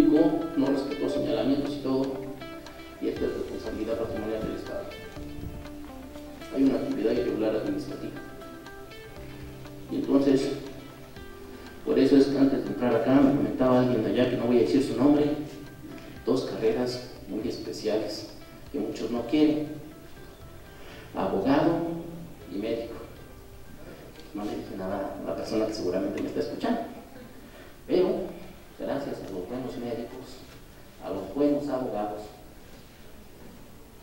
público no respetó señalamientos y todo, y esta es responsabilidad patrimonial del Estado. Hay una actividad irregular administrativa. Y entonces, por eso es que antes de entrar acá me comentaba alguien allá, que no voy a decir su nombre, 2 carreras muy especiales que muchos no quieren: abogado y médico. No le dije nada a la persona que seguramente me está escuchando, pero gracias a los buenos médicos, a los buenos abogados,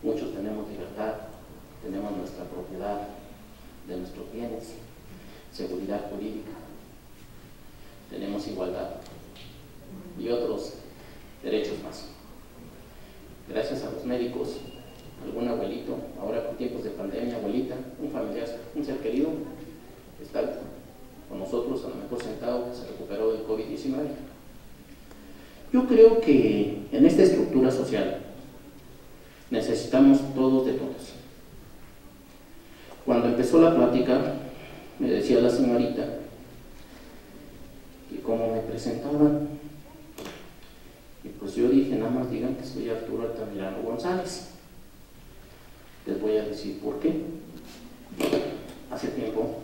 muchos tenemos libertad, tenemos nuestra propiedad de nuestros bienes, seguridad jurídica, tenemos igualdad y otros derechos más. Gracias a los médicos, algún abuelito, ahora con tiempos de pandemia, abuelita, un familiar, un ser querido, está con nosotros, a lo mejor sentado, que se recuperó del COVID-19. Yo creo que en esta estructura social necesitamos todos de todos. Cuando empezó la plática, me decía la señorita que cómo me presentaban, y pues yo dije, nada más digan que soy Arturo Altamirano González. Les voy a decir por qué. Hace tiempo,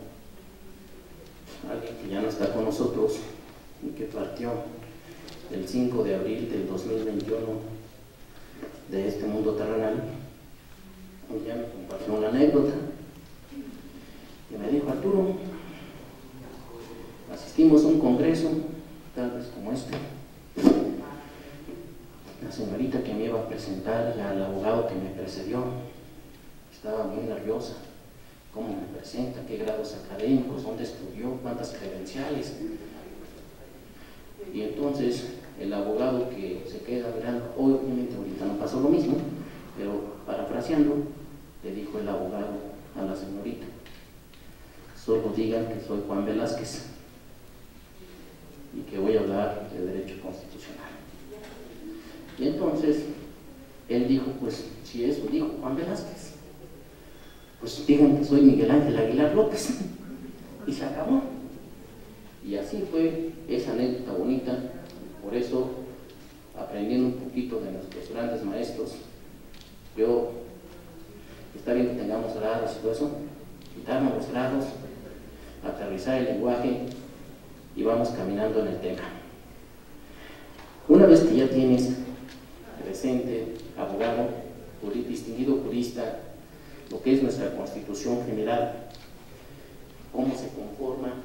alguien que ya no está con nosotros y que partió el 5 de abril del 2021 de este mundo terrenal, un día me compartió una anécdota y me dijo: Arturo, asistimos a un congreso, tal vez como este. La señorita que me iba a presentar y al abogado que me precedió estaba muy nerviosa. ¿Cómo me presenta? ¿Qué grados académicos? ¿Dónde estudió? ¿Cuántas credenciales? Y entonces el abogado que se queda mirando, obviamente ahorita no pasó lo mismo, pero parafraseando, le dijo el abogado a la señorita: solo digan que soy Juan Velázquez y que voy a hablar de derecho constitucional. Y entonces él dijo: pues si eso dijo Juan Velázquez, pues digan que soy Miguel Ángel Aguilar López. Y se acabó. Y así fue esa anécdota bonita. Por eso, aprendiendo un poquito de nuestros grandes maestros, está bien que tengamos grados y todo eso, quitarnos los grados, aterrizar el lenguaje y vamos caminando en el tema. Una vez que ya tienes presente, abogado, distinguido jurista, lo que es nuestra Constitución General, cómo se conforma,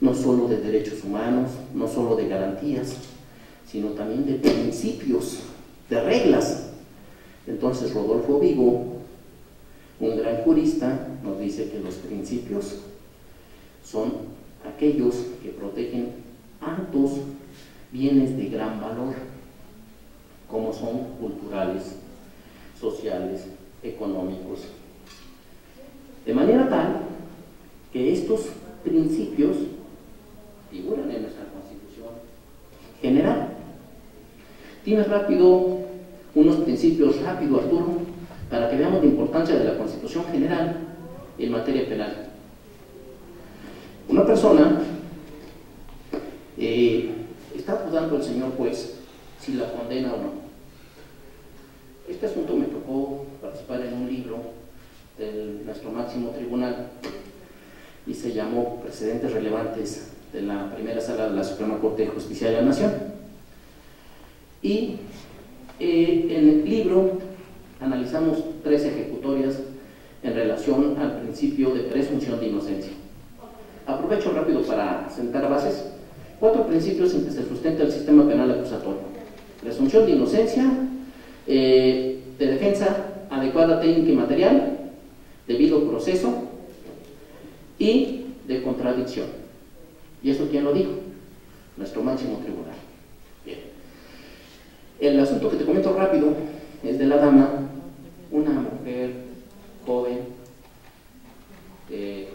no solo de derechos humanos, no solo de garantías, sino también de principios, de reglas. Entonces Rodolfo Vigo, un gran jurista, nos dice que los principios son aquellos que protegen altos bienes de gran valor, como son culturales, sociales, económicos, de manera tal que estos principios figuran en nuestra Constitución General. Dime rápido unos principios, rápido, Arturo, para que veamos la importancia de la Constitución General en materia penal. Una persona está dudando el señor juez si la condena o no. Este asunto me tocó participar en un libro de nuestro máximo tribunal y se llamó Precedentes Relevantes de la Primera Sala de la Suprema Corte de Justicia de la Nación. Y en el libro analizamos 3 ejecutorias en relación al principio de presunción de inocencia. Aprovecho rápido para sentar bases. 4 principios en que se sustenta el sistema penal acusatorio: presunción de inocencia, de defensa adecuada técnica y material, debido proceso y de contradicción. ¿Y eso quién lo dijo? Nuestro máximo tribunal. Bien. El asunto que te comento rápido es de la dama, una mujer joven de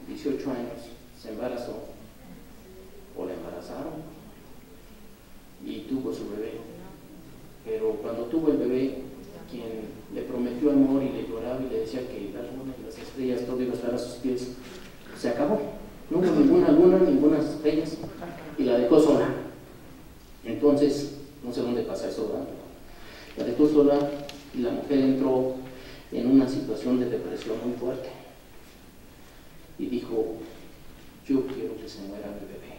18 años, se embarazó o la embarazaron y tuvo su bebé. Pero cuando tuvo el bebé, quien le prometió amor y le lloraba y le decía que la luna y las estrellas, todo iba a estar a sus pies, se acabó. No hubo ninguna luna, ninguna estrellas, y la dejó sola. entonces, no sé dónde pasa eso, ¿verdad? La dejó sola y la mujer entró en una situación de depresión muy fuerte y dijo: yo quiero que se muera mi bebé.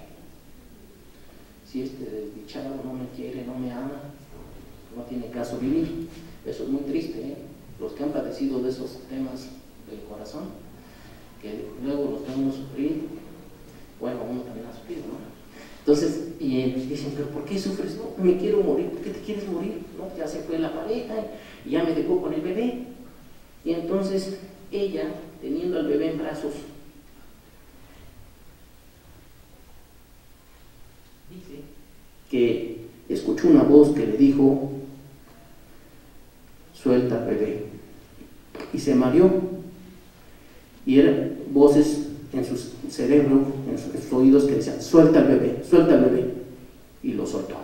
Si este desdichado no me quiere, no me ama, no tiene caso vivir. Eso es muy triste, ¿eh? Los que han padecido de esos temas del corazón, que luego los vemos sufrir, bueno, uno también ha sufrido, ¿no? Entonces, y dicen: ¿pero por qué sufres? No, me quiero morir. ¿Por qué te quieres morir? No, ya se fue la pareja y ya me dejó con el bebé. Y entonces ella, teniendo al bebé en brazos, dice que escuchó una voz que le dijo: suelta al bebé. Y se mareó. Y eran voces en su cerebro, en sus oídos, que decían: suelta al bebé, suelta al bebé. Y lo soltó.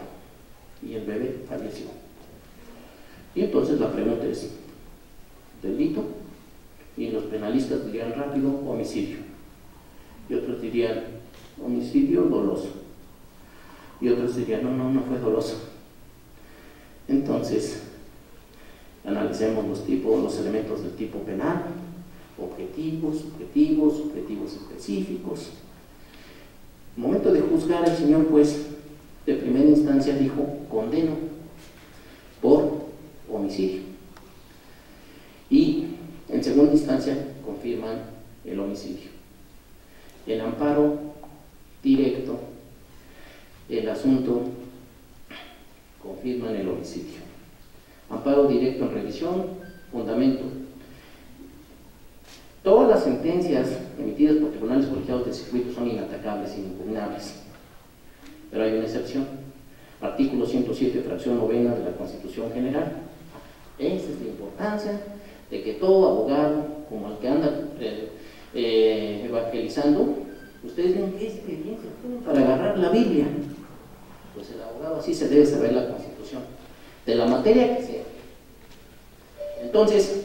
Y el bebé falleció. Y entonces la pregunta es: delito, y los penalistas dirían rápido: homicidio. Y otros dirían: homicidio doloso. Y otros dirían: no fue doloso. Entonces, analicemos los elementos del tipo penal: objetivos, subjetivos, objetivos específicos. En el momento de juzgar, el señor juez de primera instancia dijo: condeno por homicidio. Y en segunda instancia confirman el homicidio. El amparo directo, el asunto, confirman el homicidio. Amparo directo en revisión, fundamento. Todas las sentencias emitidas por tribunales colegiados de circuito son inatacables e impugnables, pero hay una excepción: artículo 107, fracción novena de la Constitución General. Esa es la importancia de que todo abogado, como el que anda evangelizando, ustedes ven qué experiencia para agarrar la Biblia. Pues el abogado así se debe saber la Constitución, de la materia que sea. Entonces,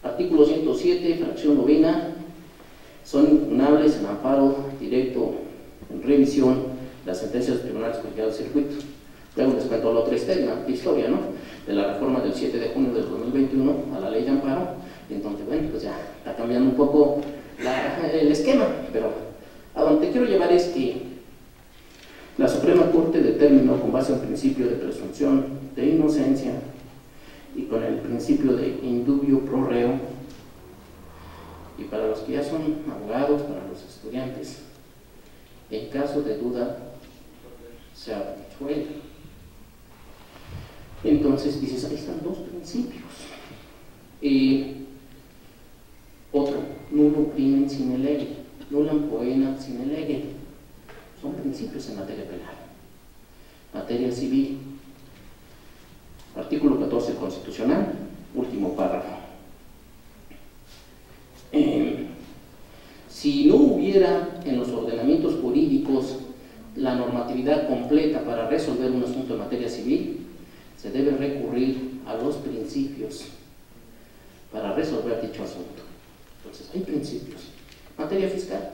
artículo 107, fracción novena, son impugnables en amparo directo en revisión las sentencias de tribunales colegiados de circuito. Luego les cuento la otra historia, ¿no? De la reforma del 7 de junio del 2021 a la ley de amparo. Entonces, bueno, pues ya está cambiando un poco el esquema, pero a donde quiero llevar es que la Suprema Corte determinó, con base en el principio de presunción de inocencia y con el principio de indubio pro reo, y para los que ya son abogados, para los estudiantes, en caso de duda se absuelve. Entonces dices: ahí están dos principios. Otro: nulo crimen sine lege, nullum poena sine lege. Son principios en materia penal. Materia civil, artículo 14 constitucional, último párrafo. Si no hubiera en los ordenamientos jurídicos la normatividad completa para resolver un asunto en materia civil, se debe recurrir a los principios para resolver dicho asunto. Entonces, hay principios. Materia fiscal,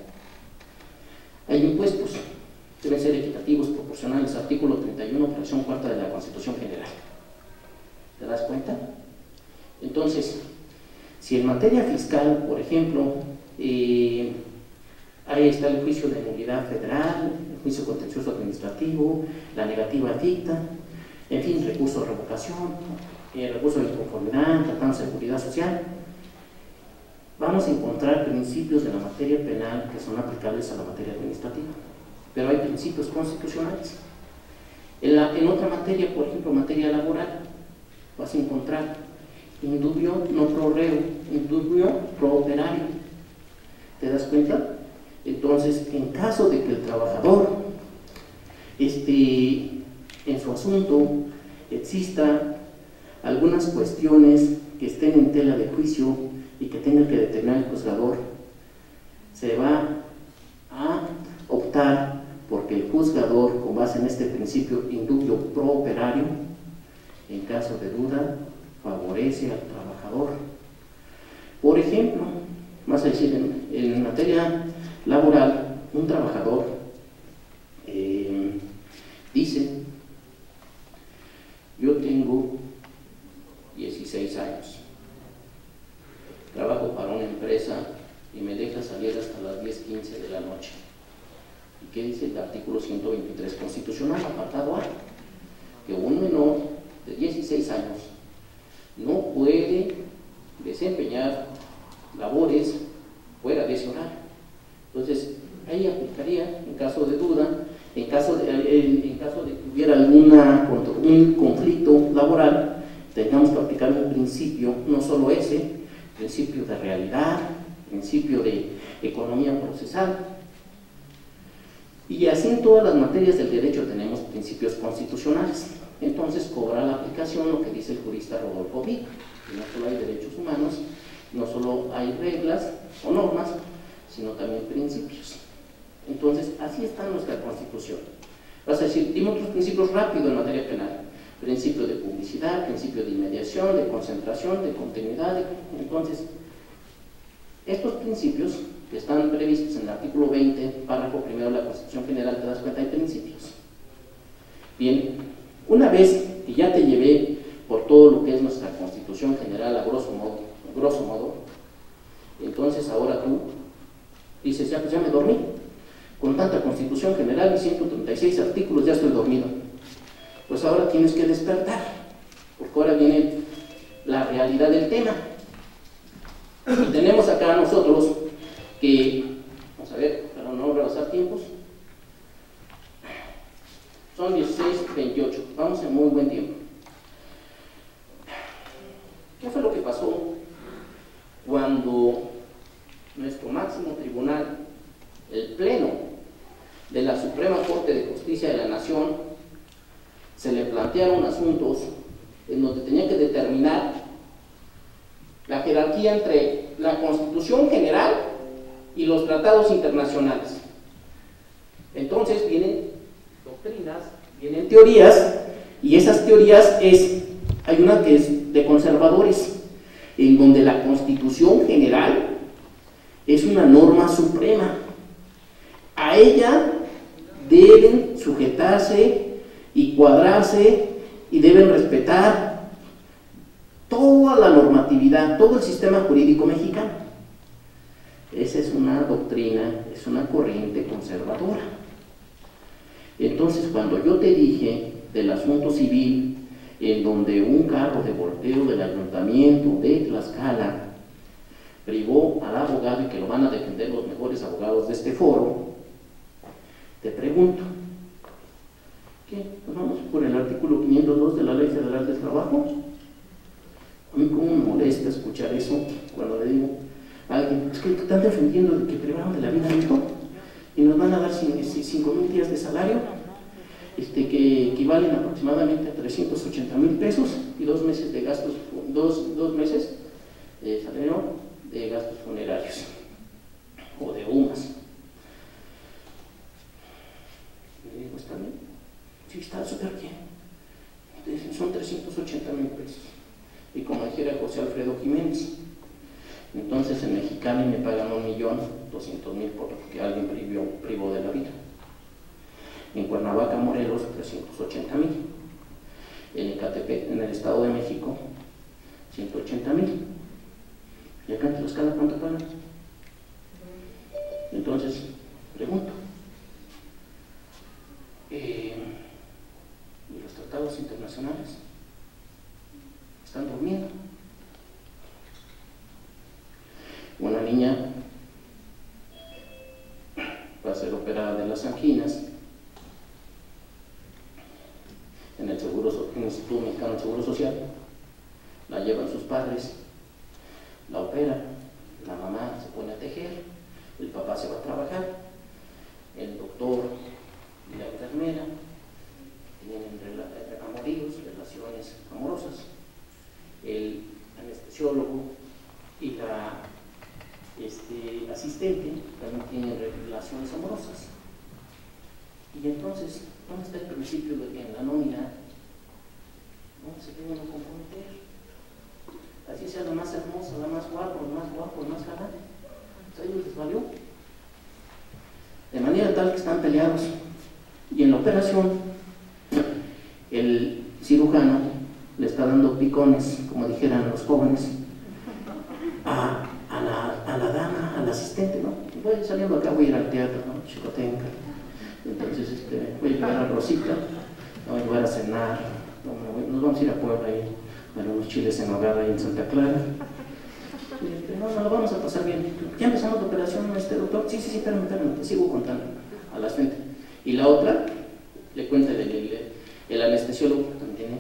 hay impuestos, deben ser equitativos, proporcionales, artículo 31, fracción cuarta de la Constitución General. ¿Te das cuenta? Entonces, si en materia fiscal, por ejemplo, ahí está el juicio de nulidad federal, el juicio contencioso administrativo, la negativa ficta, en fin, recurso de revocación, recurso de inconformidad, tratando de seguridad social, vamos a encontrar principios de la materia penal que son aplicables a la materia administrativa, pero hay principios constitucionales. En otra materia, por ejemplo, materia laboral, vas a encontrar indubio no pro reo, indubio pro operario. ¿Te das cuenta? Entonces, en caso de que el trabajador en su asunto exista algunas cuestiones que estén en tela de juicio y que tenga que determinar el juzgador, se va a optar porque el juzgador, con base en este principio indubio pro operario, en caso de duda, favorece al trabajador. Por ejemplo, más a decir, en materia laboral, un trabajador dice dice: yo tengo 16 años, trabajo para una empresa y me deja salir hasta las 10:15 de la noche. ¿Y qué dice el artículo 123 constitucional, apartado A? Que un menor de 16 años no puede desempeñar labores fuera de ese horario. Entonces, ahí aplicaría, en caso de duda, en caso de que hubiera un conflicto laboral, tengamos que aplicar un principio, no solo ese, principio de realidad, principio de economía procesal. Y así en todas las materias del derecho tenemos principios constitucionales. Entonces cobra la aplicación lo que dice el jurista Rodolfo Vic, que no solo hay derechos humanos, no solo hay reglas o normas, sino también principios. Entonces, así está nuestra Constitución. Vas a decir, dime otros principios rápido en materia penal. Principio de publicidad, principio de inmediación, de concentración, de continuidad. Entonces, estos principios que están previstos en el artículo 20, párrafo primero de la Constitución General, te das cuenta, hay principios. Bien, una vez que ya te llevé por todo lo que es nuestra Constitución General a grosso modo, entonces ahora tú dices, ya, pues ya me dormí. Con tanta Constitución General y 136 artículos ya estoy dormido. Pues ahora tienes que despertar, porque ahora viene la realidad del tema. Y tenemos acá nosotros que, vamos a ver, para no rebasar tiempos, son 16:28, vamos en muy buen tiempo. ¿Qué fue lo que pasó cuando nuestro máximo tribunal, el Pleno de la Suprema Corte de Justicia de la Nación, se le plantearon asuntos en donde tenía que determinar la jerarquía entre la Constitución General y los tratados internacionales? Entonces vienen doctrinas, vienen teorías, y esas teorías hay una que es de conservadores, en donde la Constitución General es una norma suprema. A ella deben sujetarse y cuadrarse y deben respetar toda la normatividad, todo el sistema jurídico mexicano. Esa es una doctrina, es una corriente conservadora. Entonces, cuando yo te dije del asunto civil, en donde un carro de volteo del ayuntamiento de Tlaxcala privó al abogado y que lo van a defender los mejores abogados de este foro, te pregunto, ¿qué? ¿Nos vamos por el artículo 502 de la Ley Federal del Trabajo? A mí cómo me molesta escuchar eso cuando le digo a alguien, es que están defendiendo de que privaron de la vida esto y nos van a dar 5,000 días de salario, que equivalen aproximadamente a 380,000 pesos y 2 meses de gastos, dos meses de salario de gastos funerarios o de UMAS. Le digo, ¿está bien? Sí, está súper bien. Entonces, son 380,000 pesos. Y como dijera José Alfredo Jiménez, entonces en Mexicali me pagan 1,200,000 porque alguien privó de la vida. En Cuernavaca, Morelos, 380,000. En Ecatepec, en el Estado de México, 180,000. ¿Y acá en Tlaxcala cuánto pagan? Entonces, pregunto, ¿y los tratados internacionales están durmiendo? Una niña va a ser operada de las anginas en el Instituto Mexicano del Seguro Social, la llevan sus padres, la operan, la mamá se pone a tejer, el papá se va a trabajar, el doctor y la enfermera tienen amoríos, relaciones amorosas, el anestesiólogo y la asistente también tienen relaciones amorosas. Y entonces, ¿dónde está el principio de que en la nómina no se debe uno comprometer? Así sea la más hermosa, la más guapa, el más galán. A ellos les valió. De manera tal que están peleados. Y en la operación, cirujano le está dando picones, como dijeran los jóvenes, a la dama, al asistente, ¿no? Voy saliendo acá, voy a ir al teatro, ¿no? Chicotenca. Entonces voy a llevar a Rosita, voy a llevar a cenar, nos vamos a ir a Puebla ahí, a unos chiles en nogada ahí en Santa Clara. No, lo vamos a pasar bien. ¿Ya empezamos la operación, doctor? Sí, espérame, te sigo contando a la asistente. Y la otra, le cuenta el anestesiólogo, también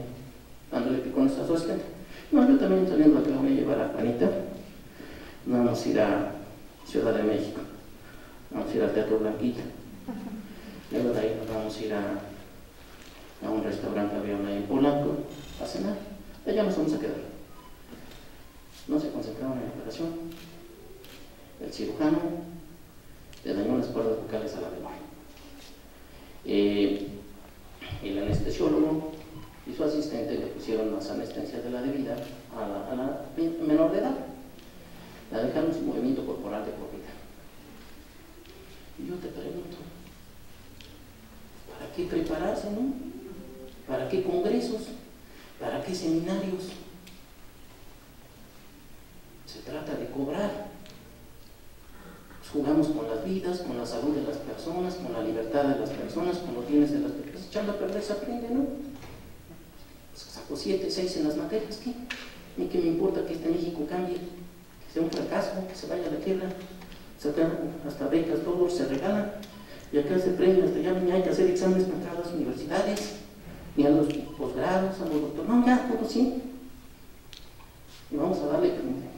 dándole picones a su asistente. No, yo también saliendo acá voy a llevar a Juanita, vamos a ir a Ciudad de México, vamos a ir al Teatro Blanquita. Luego de ahí nos vamos a ir a un restaurante que había ahí en Polanco a cenar. Allá nos vamos a quedar. No se concentraron en la operación. El cirujano le dañó las cuerdas vocales a la menor. El anestesiólogo y su asistente le pusieron las anestesias de la debida a la menor de edad. La dejaron sin movimiento corporal de por vida. Y yo te pregunto, ¿para qué prepararse, no? ¿Para qué congresos? ¿Para qué seminarios? Se trata de cobrar. Pues jugamos con las vidas, con la salud de las personas, con la libertad de las personas, con los bienes de las personas. Echando a perder se aprende, ¿no? Pues saco 7, 6 en las materias, ¿qué? Ni que me importa que este México cambie, que sea un fracaso, que se vaya a la quiebra. Sacan hasta becas, todos se regalan. Y acá se premian, hasta ya ni hay que hacer exámenes para las universidades, ni a los posgrados, a los doctores. No, ya, todo sí. Y vamos a darle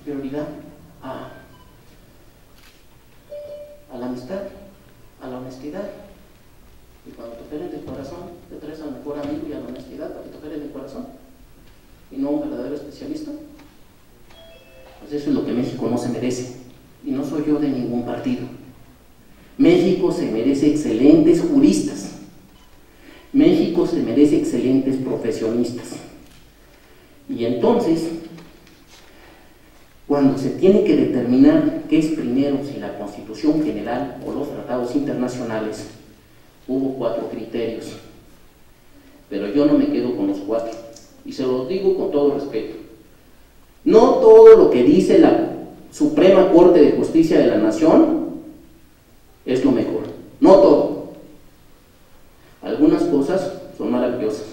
prioridad a la amistad, a la honestidad. Y cuando te operen del corazón, te traes al mejor amigo y a la honestidad para que te operen del corazón, y no un verdadero especialista. Pues eso es lo que México no se merece. Y no soy yo de ningún partido. México se merece excelentes juristas. México se merece excelentes profesionistas. Y entonces, cuando se tiene que determinar qué es primero, si la Constitución General o los tratados internacionales, hubo 4 criterios. Pero yo no me quedo con los 4. Y se los digo con todo respeto. No todo lo que dice la Suprema Corte de Justicia de la Nación es lo mejor. No todo. Algunas cosas son maravillosas,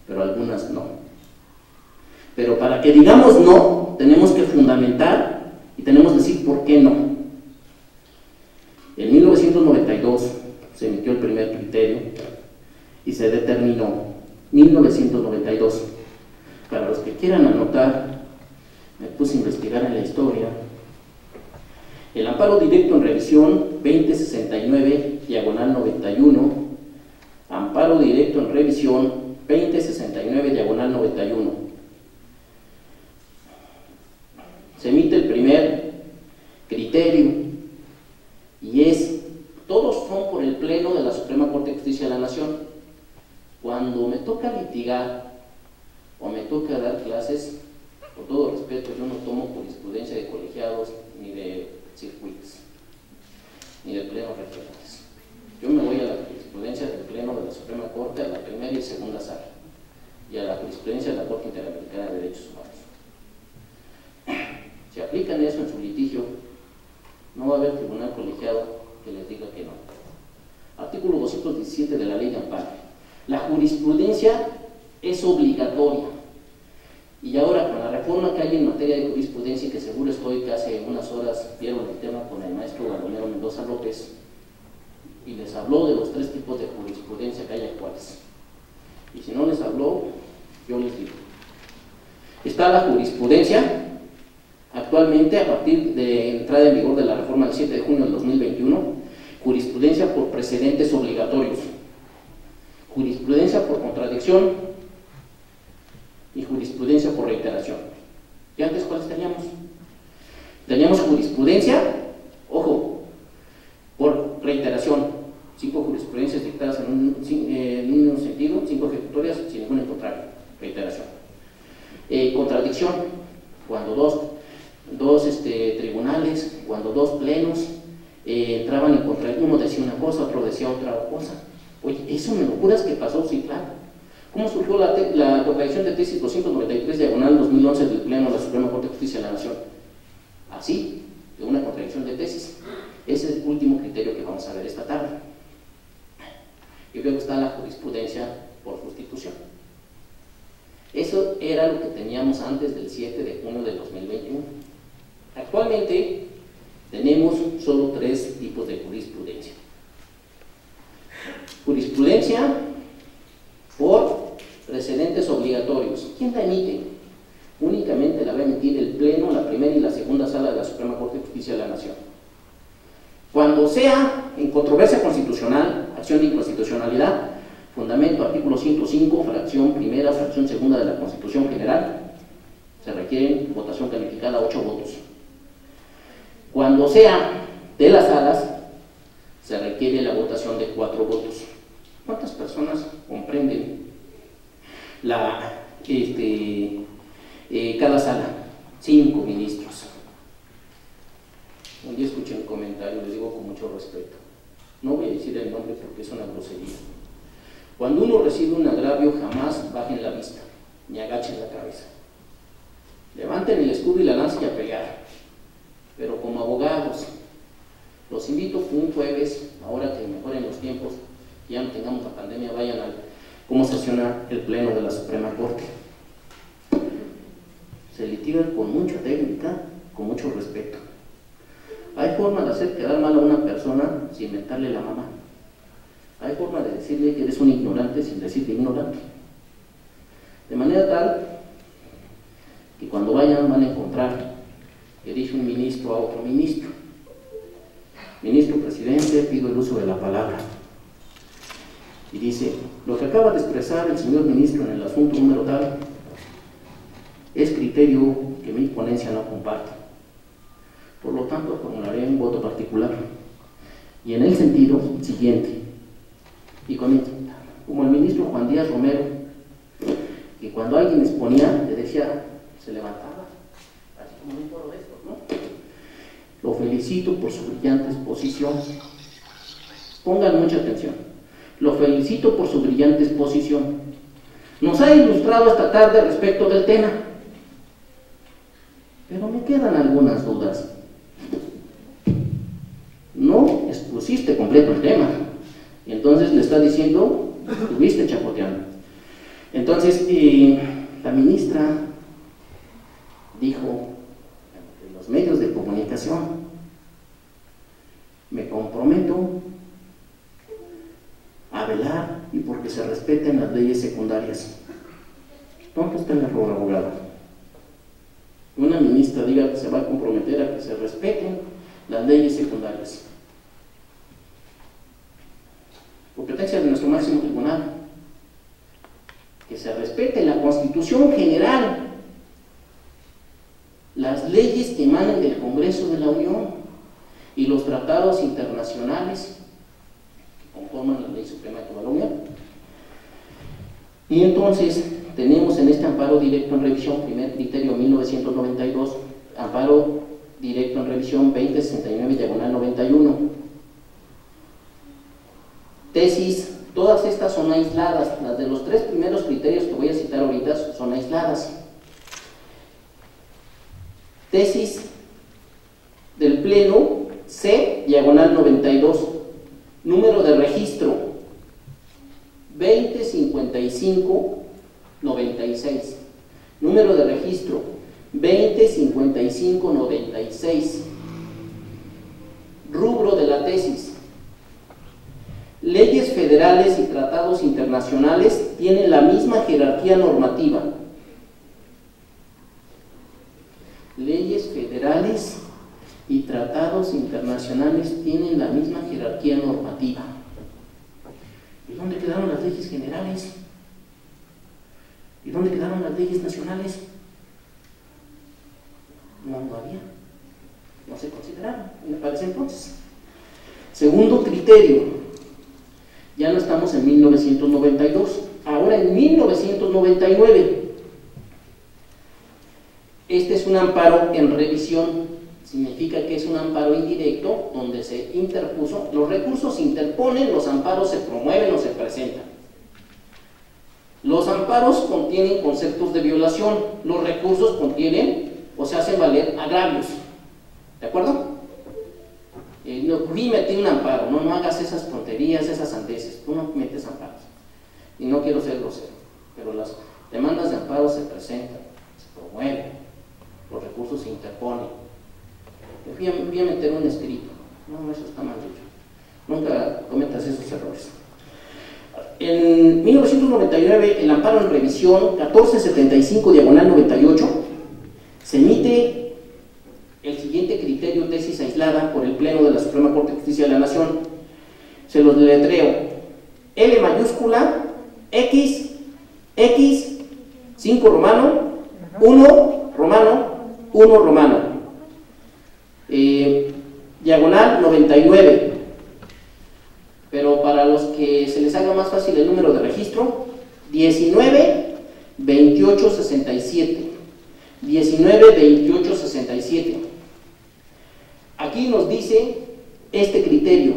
pero algunas no. Pero para que digamos no, tenemos que fundamentar y tenemos que decir por qué no. En 1992 se emitió el primer criterio y se determinó 1992. Para los que quieran anotar, me puse a investigar en la historia. El amparo directo en revisión 2069/91, amparo directo en revisión 2069/91. Se emite el primer criterio y todos son por el Pleno de la Suprema Corte de Justicia de la Nación. Cuando me toca litigar o me toca dar clases, con todo respeto, yo no tomo jurisprudencia de colegiados ni de circuitos, ni de plenos regionales. Yo me voy a la jurisprudencia del Pleno de la Suprema Corte, a la primera y segunda sala, y a la jurisprudencia de la Corte Interamericana de Derechos Humanos. Si aplican eso en su litigio, no va a haber tribunal colegiado que les diga que no. Artículo 217 de la Ley de Amparo. La jurisprudencia es obligatoria. Y ahora, con la reforma que hay en materia de jurisprudencia, que seguro estoy que hace unas horas vieron el tema con el maestro Baldomero Mendoza López, y les habló de los 3 tipos de jurisprudencia que hay actuales. Y si no les habló, yo les digo. Está la jurisprudencia, actualmente, a partir de entrada en vigor de la reforma del 7 de junio del 2021, jurisprudencia por precedentes obligatorios, jurisprudencia por contradicción y jurisprudencia por reiteración. ¿Y antes cuáles teníamos? Teníamos jurisprudencia, ojo, por reiteración, 5 jurisprudencias dictadas en un sentido, 5 ejecutorias sin ningún contrario, reiteración. Contradicción, cuando dos tribunales, cuando 2 plenos entraban en contra, uno decía una cosa, otro decía otra cosa. Oye, ¿eso me lo juras que pasó? Sí, claro. ¿Cómo surgió la contradicción de tesis 293/2011 del Pleno de la Suprema Corte de Justicia de la Nación? Así, de una contradicción de tesis. Ese es el último criterio que vamos a ver esta tarde. Y luego está la jurisprudencia por sustitución. Eso era lo que teníamos antes del 7 de junio del 2021. Actualmente tenemos solo 3 tipos de jurisprudencia. Jurisprudencia por precedentes obligatorios. ¿Quién la emite? Únicamente la va a emitir el Pleno, la primera y la segunda sala de la Suprema Corte de Justicia de la Nación. Cuando sea en controversia constitucional, acción de inconstitucionalidad, fundamento artículo 105, fracción primera, fracción segunda de la Constitución General, se requiere votación calificada 8 votos. Cuando sea de las salas, se requiere la votación de 4 votos. ¿Cuántas personas comprenden cada sala? 5 ministros. Un día escuché un comentario, les digo con mucho respeto. No voy a decir el nombre porque es una grosería. Cuando uno recibe un agravio, jamás bajen la vista, ni agachen la cabeza. Levanten el escudo y la lanza y a pelear. Pero como abogados, los invito que un jueves, ahora que mejoren los tiempos, que ya no tengamos la pandemia, vayan a cómo sesiona el Pleno de la Suprema Corte. Se litiga con mucha técnica, con mucho respeto. Hay forma de hacer quedar mal a una persona sin mentarle la mamá. Hay forma de decirle que eres un ignorante sin decirle ignorante. De manera tal que cuando vayan van a encontrar que dice un ministro a otro ministro: ministro presidente, pido el uso de la palabra. Y dice: lo que acaba de expresar el señor ministro en el asunto número tal es criterio que mi ponencia no comparte. Por lo tanto, formularé un voto particular. Y en el sentido siguiente, y comenta, como el ministro Juan Díaz Romero, que cuando alguien exponía, le decía, se levantaba, así como un foro de estos, ¿no? Lo felicito por su brillante exposición. Pongan mucha atención. Lo felicito por su brillante exposición. Nos ha ilustrado esta tarde respecto del tema. Pero me quedan algunas dudas. No expusiste completo el tema. Y entonces le está diciendo, estuviste chapoteando. Entonces, la ministra dijo en los medios de comunicación: me comprometo a velar y porque se respeten las leyes secundarias. ¿Dónde está el error, abogado? Una ministra diga que se va a comprometer a que se respeten las leyes secundarias. Competencia de nuestro máximo tribunal. Que se respete la Constitución General, las leyes que emanen del Congreso de la Unión y los tratados internacionales que conforman la Ley Suprema de toda la Unión. Y entonces tenemos en este amparo directo en revisión, primer criterio 1992, amparo directo en revisión 2069/91. Tesis, todas estas son aisladas, las de los 3 primeros criterios que voy a citar ahorita son aisladas. Tesis del Pleno C/92, número de registro 205596, número de registro 205596, rubro de la tesis: leyes federales y tratados internacionales tienen la misma jerarquía normativa. Leyes federales y tratados internacionales tienen la misma jerarquía normativa. ¿Y dónde quedaron las leyes generales? ¿Y dónde quedaron las leyes nacionales? No había. No se consideraron, me parece entonces. Segundo criterio. Ya no estamos en 1992, ahora en 1999. Este es un amparo en revisión, significa que es un amparo indirecto donde se interpuso, los recursos se interponen, los amparos se promueven o se presentan. Los amparos contienen conceptos de violación, los recursos contienen o se hacen valer agravios. ¿De acuerdo? No, fui metí un amparo, no hagas esas tonterías, esas sandeces, tú no metes amparos. Y no quiero ser grosero, pero las demandas de amparo se presentan, se promueven, los recursos se interponen. Yo voy a meter un escrito, no, eso está mal dicho. Nunca cometas esos errores. En 1999, el amparo en revisión 1475/98 se emite el siguiente criterio, tesis aislada por el Pleno de la Suprema Corte de Justicia de la Nación. Se los deletreo: L mayúscula, X, 5 romano, 1 romano, 1 romano, diagonal 99. Pero para los que se les haga más fácil el número de registro, 192867. 192867. Aquí nos dice este criterio.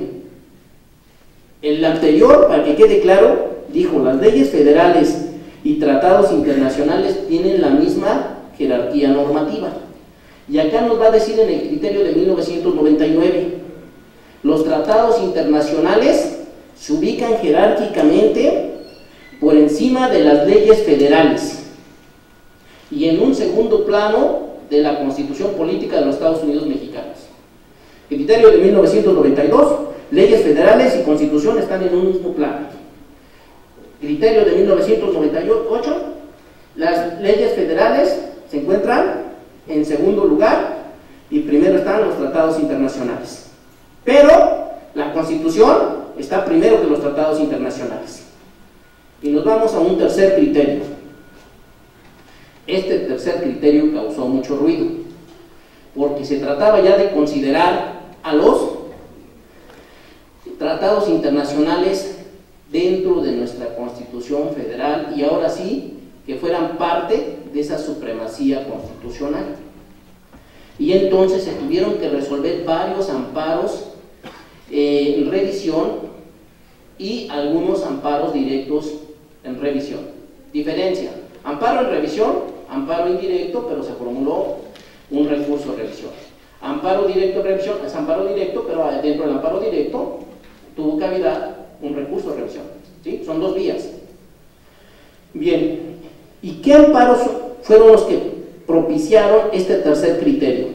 El anterior, para que quede claro, dijo: las leyes federales y tratados internacionales tienen la misma jerarquía normativa. Y acá nos va a decir en el criterio de 1999: los tratados internacionales se ubican jerárquicamente por encima de las leyes federales y en un segundo plano de la Constitución Política de los Estados Unidos Mexicanos. Criterio de 1992: leyes federales y Constitución están en un mismo plano. Criterio de 1998: las leyes federales se encuentran en segundo lugar y primero están los tratados internacionales. Pero la Constitución está primero que los tratados internacionales. Y nos vamos a un tercer criterio. Este tercer criterio causó mucho ruido, porque se trataba ya de considerar a los tratados internacionales dentro de nuestra Constitución Federal y ahora sí que fueran parte de esa supremacía constitucional. Y entonces se tuvieron que resolver varios amparos en revisión y algunos amparos directos en revisión. Diferencia: amparo en revisión, amparo indirecto, pero se formuló un recurso de revisión. Amparo directo en revisión es amparo directo, pero dentro del amparo directo tuvo cavidad un recurso de revisión. ¿Sí? Son dos vías. Bien, ¿y qué amparos fueron los que propiciaron este tercer criterio?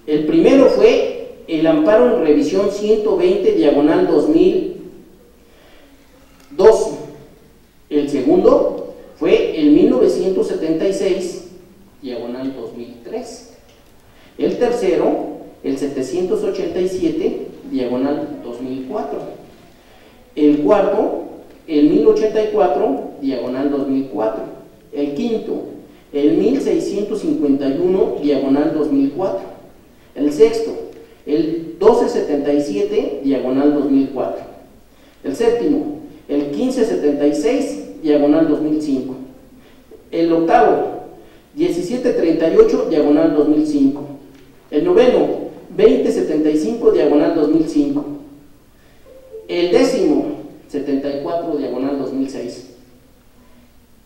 El primero fue el amparo en revisión 120/2002. El segundo fue el 1976/2003. El tercero, el 787/2004. El cuarto, el 1084/2004. El quinto, el 1651/2004. El sexto, el 1277/2004. El séptimo, el 1576/2005. El octavo, 1738/2005. El noveno, 2075/2005. El décimo, 74/2006.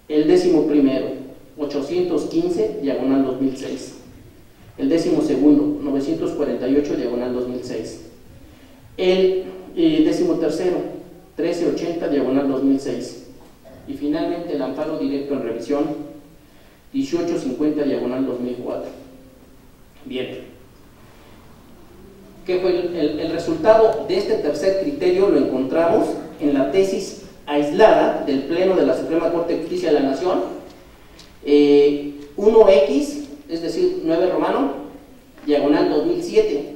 El décimo primero, 815/2006. El décimo segundo, 948/2006. El décimo tercero, 1380/2006. Y finalmente el amparo directo en revisión, 1850/2004. Bien. ¿Qué fue el resultado de este tercer criterio? Lo encontramos en la tesis aislada del Pleno de la Suprema Corte de Justicia de la Nación, 1X, es decir, 9 romano, diagonal 2007.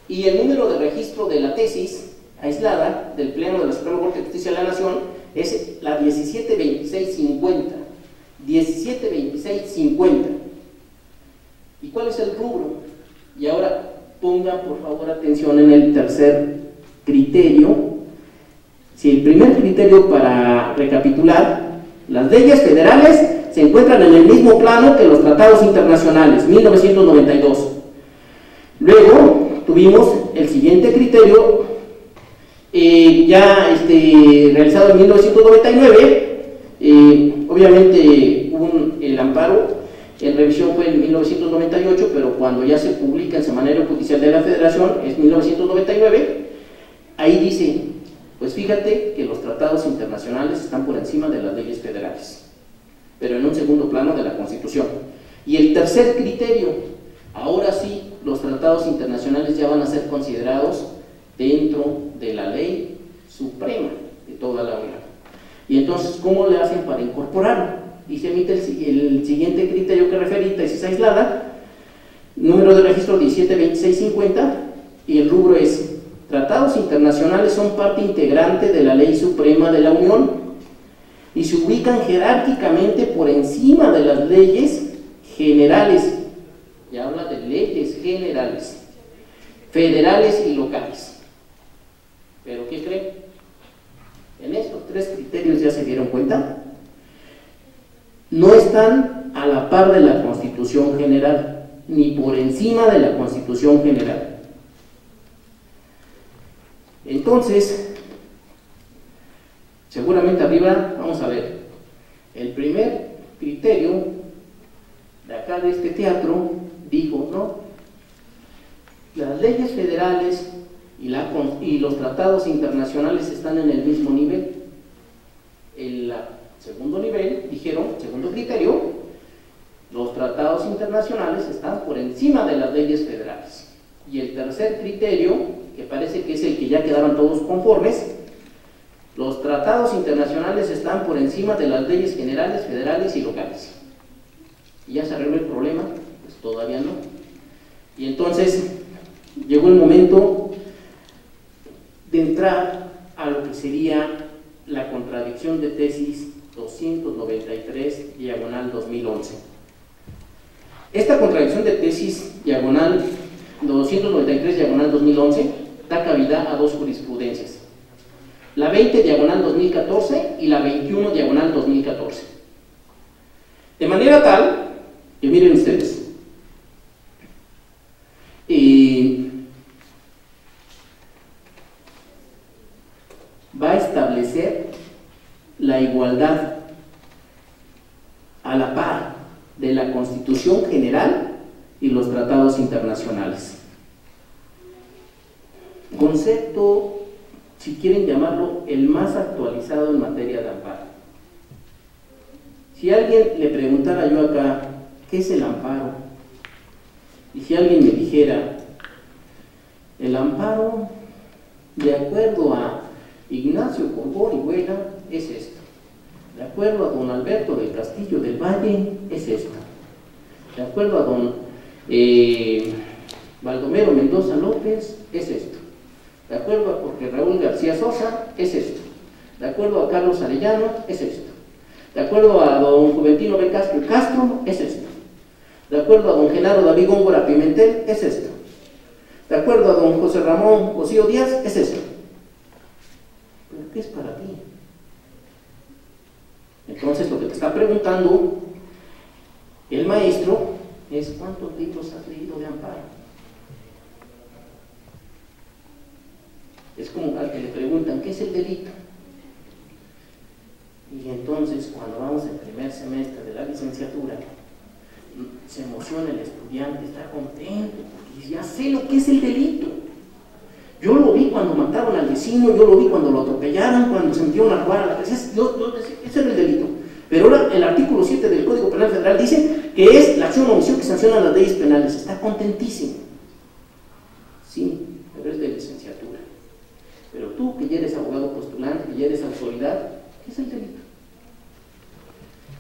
Y el número de registro de la tesis aislada del Pleno de la Suprema Corte de Justicia de la Nación es la 172650. 172650. ¿Y cuál es el rubro? Y ahora pongan por favor atención en el tercer criterio. Si el primer criterio, para recapitular, las leyes federales se encuentran en el mismo plano que los tratados internacionales, 1992. Luego tuvimos el siguiente criterio, realizado en 1999, Obviamente el amparo en revisión fue en 1998, pero cuando ya se publica en Semanario Judicial de la Federación es 1999. Ahí dice, pues fíjate que los tratados internacionales están por encima de las leyes federales, pero en un segundo plano de la Constitución. Y el tercer criterio, ahora sí, los tratados internacionales ya van a ser considerados dentro de la ley suprema de toda la Unión. Y entonces, ¿cómo le hacen para incorporarlo? Y se emite el siguiente criterio que referí, tesis aislada, número de registro 172650, y el rubro es: tratados internacionales son parte integrante de la ley suprema de la Unión y se ubican jerárquicamente por encima de las leyes generales, ya habla de leyes generales, federales y locales. ¿Pero qué creen? En estos tres criterios ya se dieron cuenta, no están a la par de la Constitución General, ni por encima de la Constitución General. Entonces, seguramente arriba, vamos a ver, el primer criterio de acá de este teatro dijo, no, las leyes federales y los tratados internacionales están en el mismo nivel. El segundo nivel, dijeron, segundo criterio, los tratados internacionales están por encima de las leyes federales. Y el tercer criterio, que parece que es el que ya quedaban todos conformes, los tratados internacionales están por encima de las leyes generales, federales y locales. ¿Y ya se arregló el problema? Pues todavía no. Y entonces llegó el momento de entrar a lo que sería la contradicción de tesis 293/2011. Esta contradicción de tesis diagonal 293/2011 da cavidad a dos jurisprudencias, la 20/2014 y la 21/2014. De manera tal que miren ustedes, va a establecer la igualdad a la par de la Constitución General y los tratados internacionales. Concepto, si quieren llamarlo, el más actualizado en materia de amparo. Si alguien le preguntara yo acá, ¿qué es el amparo? Y si alguien me dijera, el amparo, de acuerdo a Ignacio Corbón y Huela, es esto. De acuerdo a don Alberto del Castillo del Valle, es esto. De acuerdo a don Baldomero Mendoza López, es esto. De acuerdo a Jorge Raúl García Sosa, es esto. De acuerdo a Carlos Arellano, es esto. De acuerdo a don Juventino B. Castro, es esto. De acuerdo a don Genaro David Góngora Pimentel, es esto. De acuerdo a don José Ramón Cosío Díaz, es esto. ¿Pero qué es para ti? Entonces lo que te está preguntando el maestro es: ¿cuántos libros has leído de amparo? Es como al que le preguntan, ¿qué es el delito? Y entonces cuando vamos al primer semestre de la licenciatura, se emociona el estudiante, está contento, porque ya sé lo que es el delito. Yo lo vi cuando mataron al vecino, yo lo vi cuando lo atropellaron, cuando se metieron a robar a la casa. Ese era el delito. Pero ahora el artículo 7 del Código Penal Federal dice que es la acción o omisión que sanciona las leyes penales. Está contentísimo. Sí, pero es de licenciatura. Pero tú, que ya eres abogado postulante, que ya eres autoridad, ¿qué es el delito?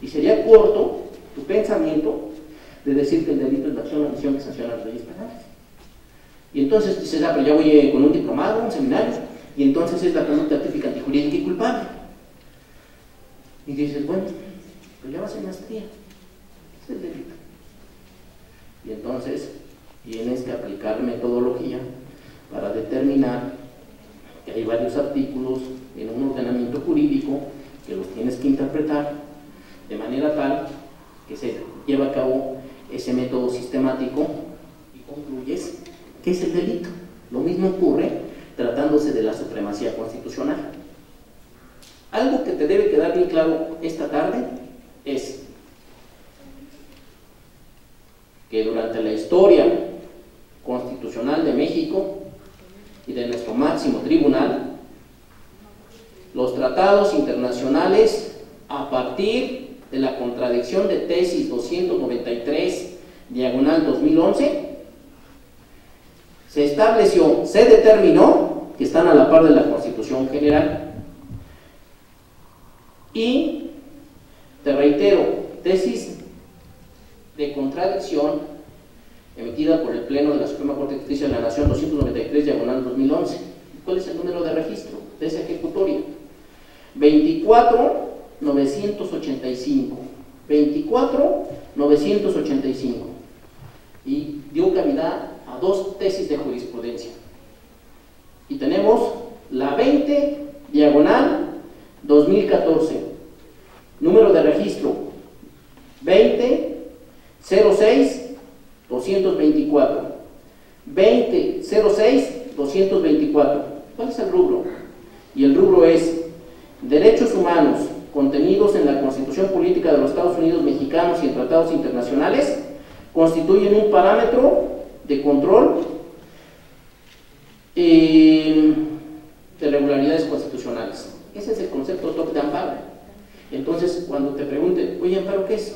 Y sería corto tu pensamiento de decir que el delito es la acción o omisión que sanciona las leyes penales. Y entonces dices, pero ya voy con un diplomado, un seminario, y entonces es la conducta típica antijurídica y culpable. Y dices, bueno, pues ya vas en maestría, es el delito. Y entonces tienes que aplicar metodología para determinar que hay varios artículos en un ordenamiento jurídico que los tienes que interpretar de manera tal que se lleva a cabo ese método sistemático y concluyes ¿qué es el delito? Lo mismo ocurre tratándose de la supremacía constitucional. Algo que te debe quedar bien claro esta tarde es que durante la historia constitucional de México y de nuestro máximo tribunal, los tratados internacionales, a partir de la contradicción de tesis 293, diagonal 2011, se estableció, se determinó que están a la par de la Constitución General. Y te reitero, tesis de contradicción emitida por el Pleno de la Suprema Corte de Justicia de la Nación 293, diagonal 2011. ¿Cuál es el número de registro de esa ejecutoria? 24985. 24985. Y dio cavidad a dos tesis de jurisprudencia. Y tenemos la 20, diagonal 2014, número de registro 20-06-224, 20-06-224. ¿Cuál es el rubro? Y el rubro es derechos humanos contenidos en la Constitución Política de los Estados Unidos Mexicanos y en tratados internacionales constituyen un parámetro de control de regularidades constitucionales. Ese es el concepto top de amparo. Entonces, cuando te pregunten, oye, ¿amparo qué es?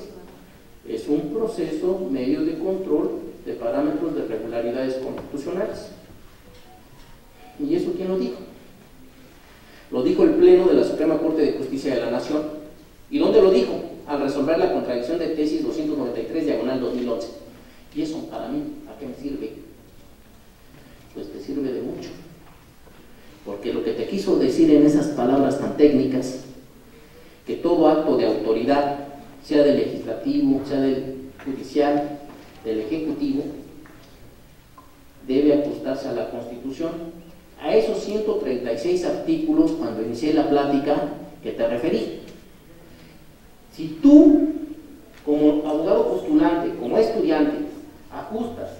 Es un proceso medio de control de parámetros de regularidades constitucionales. ¿Y eso quién lo dijo? Lo dijo el Pleno de la Suprema Corte de Justicia de la Nación. ¿Y dónde lo dijo? Al resolver la contradicción de tesis 293, diagonal 2011. Y eso, para mí, ¿a qué me sirve? Pues te sirve de mucho. Porque lo que te quiso decir en esas palabras tan técnicas, que todo acto de autoridad, sea del legislativo, sea del judicial, del ejecutivo, debe ajustarse a la Constitución, a esos 136 artículos cuando inicié la plática que te referí. Si tú, como abogado postulante, como estudiante, ajustas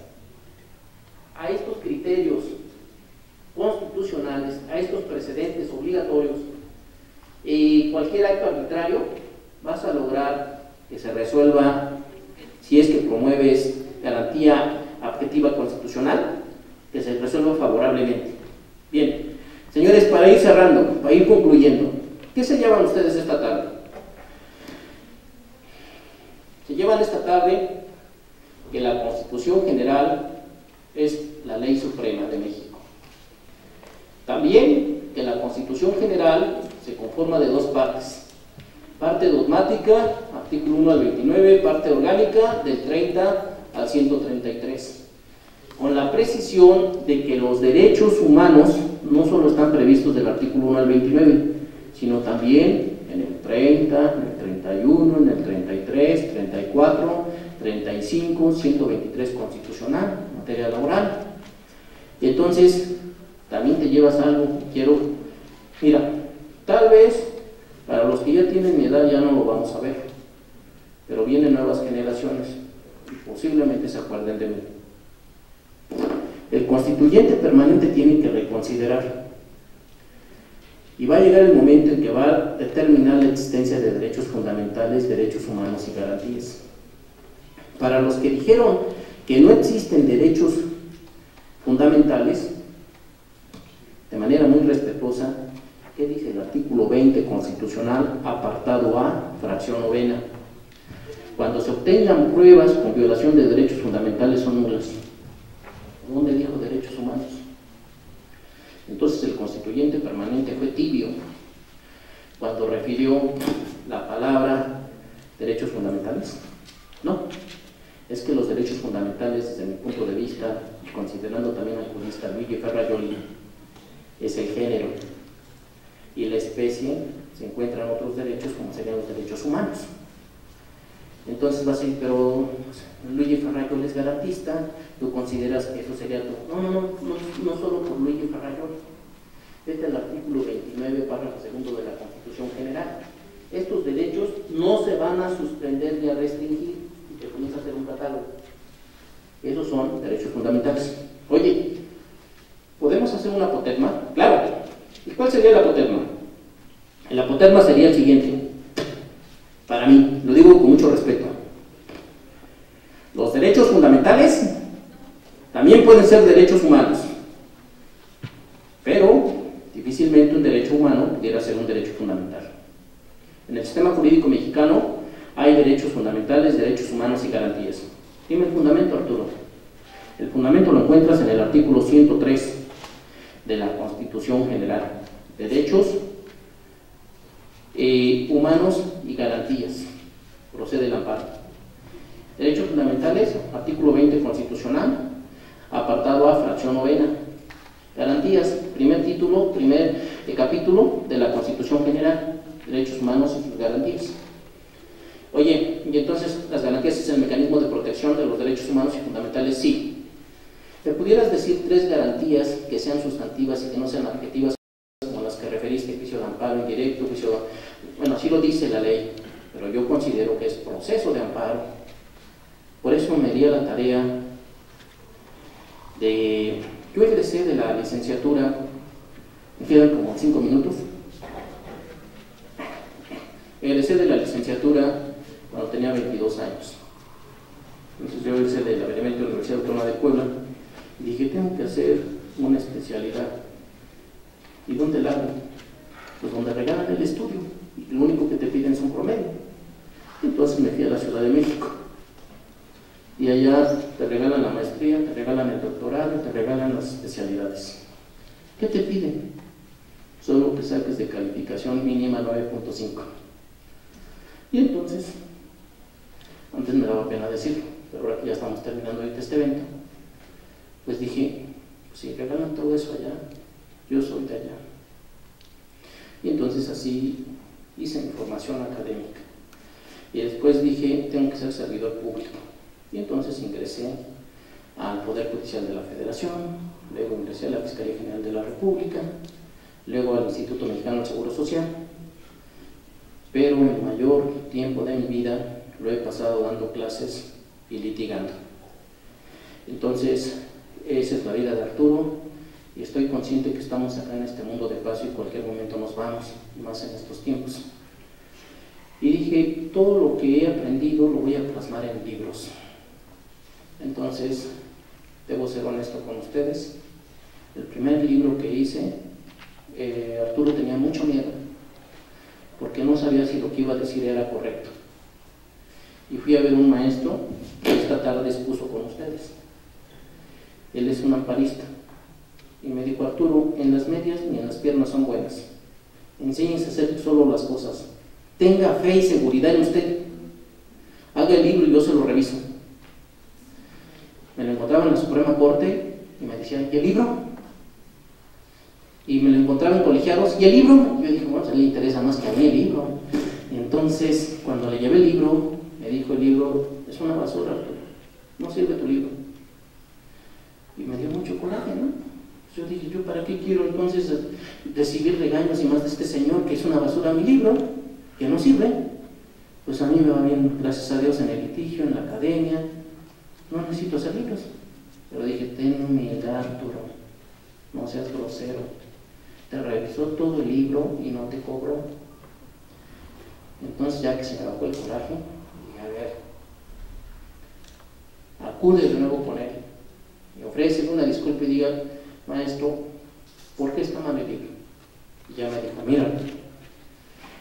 a estos criterios constitucionales, a estos precedentes obligatorios, cualquier acto arbitrario, vas a lograr que se resuelva, si es que promueves garantía objetiva constitucional, que se resuelva favorablemente. Bien, señores, para ir cerrando, para ir concluyendo, ¿qué se llevan ustedes esta tarde? Se llevan esta tarde que la Constitución General es la ley suprema de México. También que la Constitución General se conforma de dos partes. Parte dogmática, artículo 1 al 29, parte orgánica, del 30 al 133. Con la precisión de que los derechos humanos no solo están previstos del artículo 1 al 29, sino también en el 30, en el 31, en el 33, 34, 35, 123 constitucional, materia laboral. Y entonces, también te llevas algo, mira, tal vez para los que ya tienen mi edad ya no lo vamos a ver, pero vienen nuevas generaciones y posiblemente se acuerden de mí. El constituyente permanente tiene que reconsiderar, y va a llegar el momento en que va a determinar la existencia de derechos fundamentales, derechos humanos y garantías. Para los que dijeron que no existen derechos fundamentales, de manera muy respetuosa, ¿qué dice el artículo 20 constitucional, apartado A, fracción novena? Cuando se obtengan pruebas con violación de derechos fundamentales son nulas. ¿Dónde dijo derechos humanos? Entonces el constituyente permanente fue tibio cuando refirió la palabra derechos fundamentales. No, es que los derechos fundamentales, desde mi punto de vista, considerando también al jurista Luigi Ferrajoli, es el género, y la especie se encuentran otros derechos como serían los derechos humanos. Entonces va a decir, pero Luigi Ferrajoli es garantista, tú consideras que eso sería tu... No solo por Luigi Ferrajoli. Este es el artículo 29, párrafo segundo de la Constitución General. Estos derechos no se van a suspender ni a restringir, y te comienza a hacer un catálogo. Esos son derechos fundamentales. Oye, ¿podemos hacer una apotegma? Claro. ¿Y cuál sería la apotegma? El apotegma sería el siguiente, para mí, lo digo con mucho respeto. Los derechos fundamentales también pueden ser derechos humanos, pero difícilmente un derecho humano pudiera ser un derecho fundamental. En el sistema jurídico mexicano hay derechos fundamentales, derechos humanos y garantías. Dime el fundamento, Arturo. El fundamento lo encuentras en el artículo 103 de la Constitución General. Derechos humanos y garantías. Procede el amparo. Derechos fundamentales, artículo 20 constitucional, apartado A, fracción novena. Garantías, primer título, primer capítulo de la Constitución General. Derechos humanos y sus garantías. Oye, y entonces, ¿las garantías es el mecanismo de protección de los derechos humanos y fundamentales? Sí. ¿Me pudieras decir 3 garantías que sean sustantivas y que no sean adjetivas, como las que referiste, juicio de amparo indirecto, juicio de... Bueno, así lo dice la ley, pero yo considero que es proceso de amparo. Por eso me di a la tarea de... Yo egresé de la licenciatura, me quedan como 5 minutos. Egresé de la licenciatura cuando tenía 22 años. Entonces yo egresé de la Benemérita Universidad Autónoma de Puebla y dije, tengo que hacer una especialidad. ¿Y dónde la hago? Pues donde regalan el estudio y lo único que te piden es un promedio. Entonces me fui a la Ciudad de México y allá te regalan la maestría, te regalan el doctorado, te regalan las especialidades. ¿Qué te piden? Solo que saques de calificación mínima 9.5. Y entonces, antes me daba pena decirlo, pero ahora que ya estamos terminando ahorita este evento, pues dije, pues si regalan todo eso allá, yo soy de allá. Y entonces así hice mi formación académica. Y después dije, tengo que ser servidor público. Y entonces ingresé al Poder Judicial de la Federación, luego ingresé a la Fiscalía General de la República, luego al Instituto Mexicano del Seguro Social. Pero el mayor tiempo de mi vida lo he pasado dando clases y litigando. Entonces, esa es la vida de Arturo, y estoy consciente que estamos acá en este mundo de paso y en cualquier momento nos vamos, y más en estos tiempos. Y dije, todo lo que he aprendido lo voy a plasmar en libros. Entonces, debo ser honesto con ustedes. El primer libro que hice, Arturo tenía mucho miedo, porque no sabía si lo que iba a decir era correcto. Y fui a ver un maestro que esta tarde expuso con ustedes. Él es un amparista. Y me dijo, Arturo, en las medias ni en las piernas son buenas. Enséñese a hacer solo las cosas. Tenga fe y seguridad en usted. Haga el libro y yo se lo reviso. Me lo encontraba en la Suprema Corte y me decían, ¿y el libro? Y me lo encontraba en colegiados, ¿y el libro? Yo dije, bueno, a él le interesa más que a mí el libro. Y entonces, cuando le llevé el libro, me dijo, el libro es una basura, no sirve tu libro. Y me dio mucho coraje, ¿no? Yo dije, ¿yo para qué quiero entonces recibir regaños y más de este señor que es una basura mi libro, que no sirve? Pues a mí me va bien, gracias a Dios, en el litigio, en la academia, no necesito hacer libros. Pero dije, ten humildad, Arturo, no seas grosero. Te revisó todo el libro y no te cobró. Entonces, ya que se me bajó el coraje, dije, a ver, acude de nuevo con él y ofrécele una disculpa y diga, maestro, ¿por qué está mal el libro? Y ya me dijo, mira,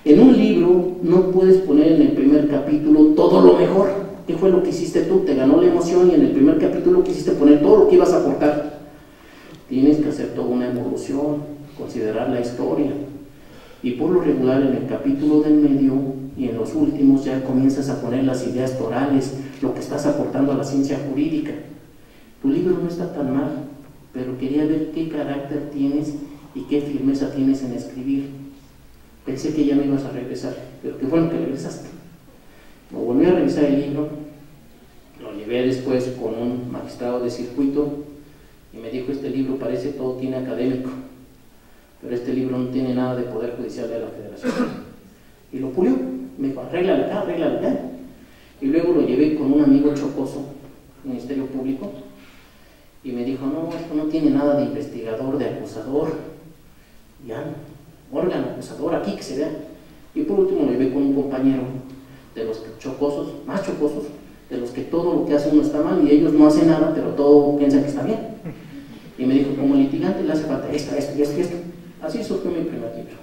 en un libro no puedes poner en el primer capítulo todo lo mejor. ¿Qué fue lo que hiciste tú? Te ganó la emoción y en el primer capítulo quisiste poner todo lo que ibas a aportar. Tienes que hacer toda una evolución, considerar la historia, y por lo regular en el capítulo del medio y en los últimos ya comienzas a poner las ideas torales, lo que estás aportando a la ciencia jurídica. Tu libro no está tan mal, pero quería ver qué carácter tienes y qué firmeza tienes en escribir. Pensé que ya me ibas a regresar, pero qué bueno que regresaste. Me volví a revisar el libro, lo llevé después con un magistrado de circuito y me dijo, este libro parece todo tiene académico, pero este libro no tiene nada de Poder Judicial de la Federación. Y lo pulió, me dijo, arréglale acá, arréglale allá. Y luego lo llevé con un amigo chocoso, Ministerio Público, y me dijo, no, esto no tiene nada de investigador, de acusador. Ya, órgano acusador aquí que se vea. Y por último lo llevé con un compañero de los chocosos, más chocosos, de los que todo lo que hace uno está mal y ellos no hacen nada, pero todo piensan que está bien. Y me dijo, como litigante le hace falta esto. Así surgió mi primer libro.